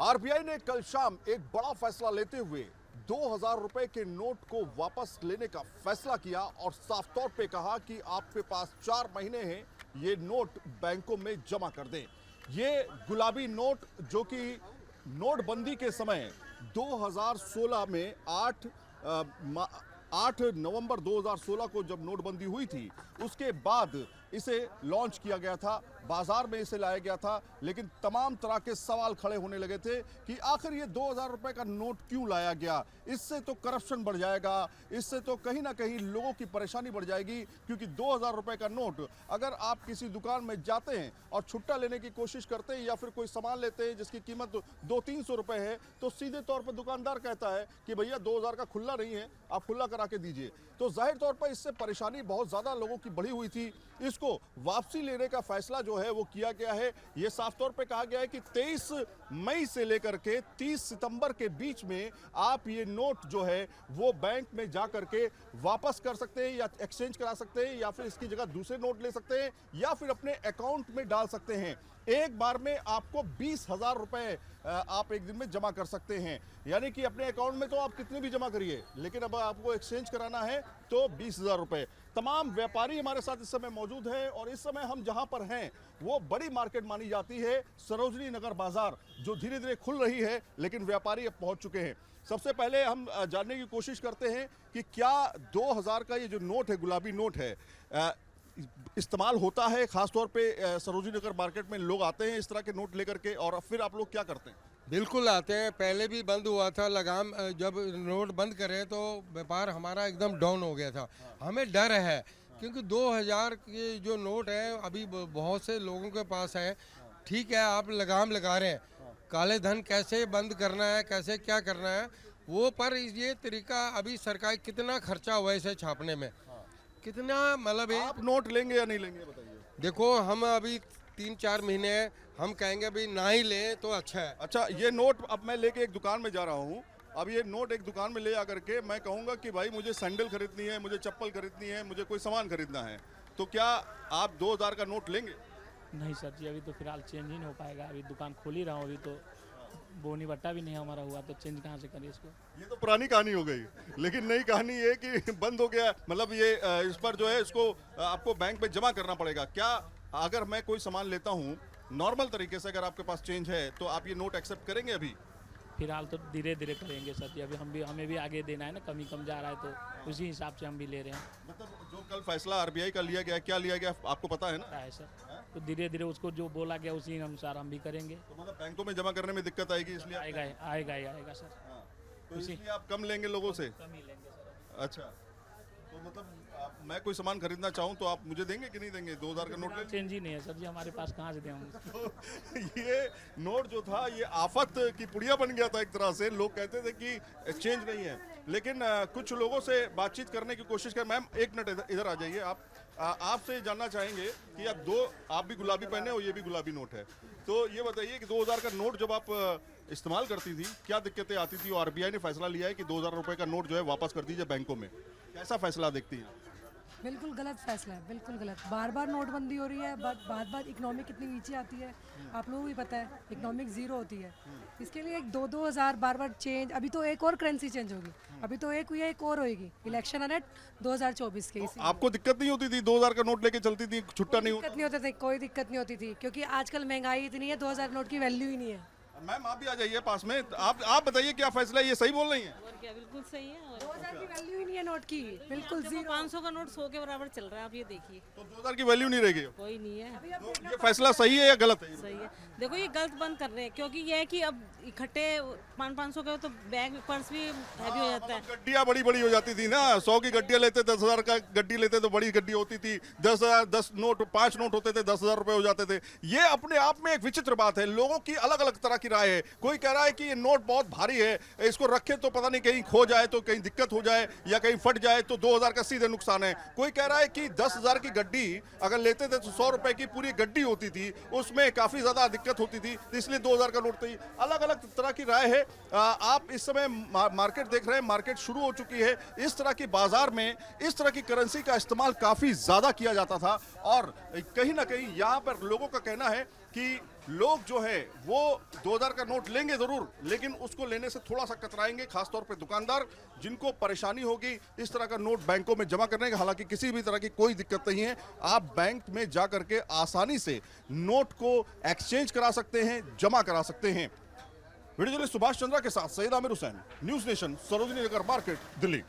RBI ने कल शाम एक बड़ा फैसला लेते हुए 2000 रुपए के नोट को वापस लेने का फैसला किया और साफ तौर पे कहा कि आपके पास 4 महीने हैं, ये नोट बैंकों में जमा कर दें। ये गुलाबी नोट जो कि नोटबंदी के समय 2016 में 8 नवंबर 2016 को जब नोटबंदी हुई थी, उसके बाद इसे लॉन्च किया गया था, बाजार में इसे लाया गया था। लेकिन तमाम तरह के सवाल खड़े होने लगे थे कि आखिर ये 2000 रुपए का नोट क्यों लाया गया। इससे तो करप्शन बढ़ जाएगा, इससे तो कहीं ना कहीं लोगों की परेशानी बढ़ जाएगी, क्योंकि 2000 रुपए का नोट अगर आप किसी दुकान में जाते हैं और छुट्टा लेने की कोशिश करते हैं या फिर कोई सामान लेते हैं जिसकी कीमत 200-300 रुपए है, तो सीधे तौर पर दुकानदार कहता है कि भैया 2000 का खुला नहीं है, आप खुला करा के दीजिए। तो जाहिर तौर पर इससे परेशानी बहुत ज़्यादा लोगों की बढ़ी हुई थी। इसको वापसी लेने का फैसला जो है वो किया गया है। ये साफ तौर पे कहा गया है कि 23 मई से लेकर के 30 सितंबर के बीच में आप ये नोट जो है वो बैंक में जा करके वापस कर सकते हैं या एक्सचेंज करा सकते हैं, या फिर इसकी जगह दूसरे नोट ले सकते हैं, या फिर अपने अकाउंट में डाल सकते हैं। एक बार में आपको 20,000 रुपए आप एक दिन में जमा कर सकते हैं। यानी कि अपने अकाउंट में तो आप कितने भी जमा करिए, लेकिन अब आपको एक्सचेंज कराना है तो 20,000 रुपए। तमाम व्यापारी हमारे साथ इस समय मौजूद हैं और इस समय हम जहां पर हैं वो बड़ी मार्केट मानी जाती है, सरोजनी नगर बाजार, जो धीरे धीरे खुल रही है, लेकिन व्यापारी अब पहुंच चुके हैं। सबसे पहले हम जानने की कोशिश करते हैं कि क्या 2000 का ये जो नोट है, गुलाबी नोट है, इस्तेमाल होता है। खासतौर पे सरोजनी नगर मार्केट में लोग आते हैं इस तरह के नोट लेकर के, और फिर आप लोग क्या करते हैं? बिल्कुल आते हैं। पहले भी बंद हुआ था लगाम, जब नोट बंद करे तो व्यापार हमारा एकदम डाउन हो गया था। हमें डर है क्योंकि 2000 के जो नोट है अभी बहुत से लोगों के पास है। ठीक है, आप लगाम लगा रहे हैं, काले धन कैसे बंद करना है, कैसे क्या करना है वो, पर ये तरीका अभी सरकार कितना खर्चा हुआ है इसे छापने में, कितना मतलब आप नोट लेंगे या नहीं लेंगे बताइए? देखो हम अभी 3-4 महीने हम कहेंगे अभी ना ही लें तो अच्छा है। अच्छा, ये नोट अब मैं लेके एक दुकान में जा रहा हूँ, अब ये नोट एक दुकान में ले आकर के मैं कहूँगा कि भाई मुझे सैंडल खरीदनी है, मुझे चप्पल खरीदनी है, मुझे कोई सामान खरीदना है, तो क्या आप 2000 का नोट लेंगे? नहीं सर जी, अभी तो फिलहाल चेंज ही नहीं हो पाएगा। अभी दुकान खोल ही रहा हूँ, अभी तो बोनी बट्टा भी नहीं हमारा हुआ, तो चेंज कहाँ से करें इसको। ये तो पुरानी कहानी हो गई, लेकिन नई कहानी ये कि बंद हो गया, मतलब ये इस पर जो है इसको आपको बैंक में जमा करना पड़ेगा। क्या अगर मैं कोई सामान लेता हूँ नॉर्मल तरीके से, अगर आपके पास चेंज है, तो आप ये नोट एक्सेप्ट करेंगे? अभी फिलहाल तो धीरे धीरे करेंगे सर जी, अभी हमें भी आगे देना है ना, कम जा रहा है तो उसी हिसाब से हम भी ले रहे हैं। मतलब जो कल फैसला आरबीआई का लिया गया, क्या लिया गया आपको पता है ना? पता है सर, तो धीरे धीरे उसको जो बोला गया उसी अनुसार हम भी करेंगे। तो मतलब बैंकों में जमा करने में दिक्कत आएगी, इसलिए आएगा सर। हाँ, तो इसलिए आप कम लेंगे लोगों से? कम ही लेंगे सर। अच्छा, तो मतलब मैं कोई सामान खरीदना चाहूँ तो आप मुझे देंगे कि नहीं देंगे? 2000 का नोट ले? चेंज ही नहीं है सर जी हमारे पास, कहाँ से दें हम। तो ये नोट जो था ये आफत की पुड़िया बन गया था एक तरह से। लोग कहते थे कि चेंज नहीं है, लेकिन कुछ लोगों से बातचीत करने की कोशिश कर। मैम एक मिनट इधर आ जाइए। आपसे जानना चाहेंगे कि आप भी गुलाबी पहने हो, ये भी गुलाबी नोट है, तो ये बताइए कि 2000 का नोट जब आप इस्तेमाल करती थी क्या दिक्कतें आती थी? और आरबीआई ने फैसला लिया है कि 2000 रुपए का नोट जो है वापस कर दीजिए बैंकों में, कैसा फैसला देखती हैं? बिल्कुल गलत फैसला है, बिल्कुल गलत। बार बार नोटबंदी हो रही है, बार बार इकोनॉमिक कितनी नीचे आती है, आप लोगों को भी पता है, इकोनॉमिक जीरो होती है। इसके लिए एक 2-2 हज़ार बार बार चेंज, अभी तो एक और करेंसी चेंज होगी, अभी तो एक हुई है, एक और होगी, इलेक्शन है 2024 के। आपको दिक्कत नहीं होती थी? 2000 का नोट लेके चलती थी, छुट्टा नहीं दिक्कत नहीं होती थी, कोई दिक्कत नहीं होती थी, क्योंकि आजकल महंगाई इतनी है, 2000 नोट की वैल्यू ही नहीं है। मैम आप भी आ जाइए पास में। आप बताइए क्या फैसला है? ये सही बोल रही हैं? और क्या, बिल्कुल सही है। 2000 की वैल्यू ही नहीं है नोट की, बिल्कुल जीरो। 500 का नोट 100 के बराबर चल रहा है, आप ये देखिए। तो 2000 की वैल्यू नहीं रहेगी? कोई नहीं है। तो ये फैसला सही है या गलत है? सही है। देखो ये गलत बंद कर रहे हैं, क्योंकि ये है कि अब इकट्ठे 500 के तो बैग पर्स भी हैवी हो जाता है। गड्डियाँ बड़ी बड़ी हो जाती थी ना, 100 की गड्डियाँ लेते, 10,000 का गड्डी लेते तो बड़ी गड्डी होती थी। 10 नोट 5 नोट होते थे, 10,000 रुपए हो जाते थे। ये अपने आप में एक विचित्र बात है। लोगों की अलग अलग तरह की राय है। कोई कह रहा है कि ये नोट बहुत भारी है, इसको रखें तो पता नहीं कहीं खो जाए तो कहीं दिक्कत हो जाए, या कहीं फट जाए तो 2000 का सीधे नुकसान है। कोई कह रहा है कि 10,000 की गड्डी अगर लेते थे तो 100 रुपए की पूरी गड्डी होती थी, उसमें काफी ज्यादा दिक्कत होती थी, इसलिए 2000 का नोट थी। अलग अलग तरह की राय है। आप इस समय मार्केट देख रहे हैं, मार्केट शुरू हो चुकी है। इस तरह की बाजार में इस तरह की करेंसी का इस्तेमाल काफी ज्यादा किया जाता था, और कहीं ना कहीं यहाँ पर लोगों का कहना है कि लोग जो है वो 2000 का नोट लेंगे जरूर, लेकिन उसको लेने से थोड़ा सा कतराएंगे, खासतौर पे दुकानदार जिनको परेशानी होगी इस तरह का नोट बैंकों में जमा करने का। हालांकि किसी भी तरह की कोई दिक्कत नहीं है, आप बैंक में जा करके आसानी से नोट को एक्सचेंज करा सकते हैं, जमा करा सकते हैं। वीडियो जर्नलिस्ट सुभाष चंद्रा के साथ सईद आमिर हुसैन, न्यूज नेशन, सरोजिनी नगर मार्केट, दिल्ली।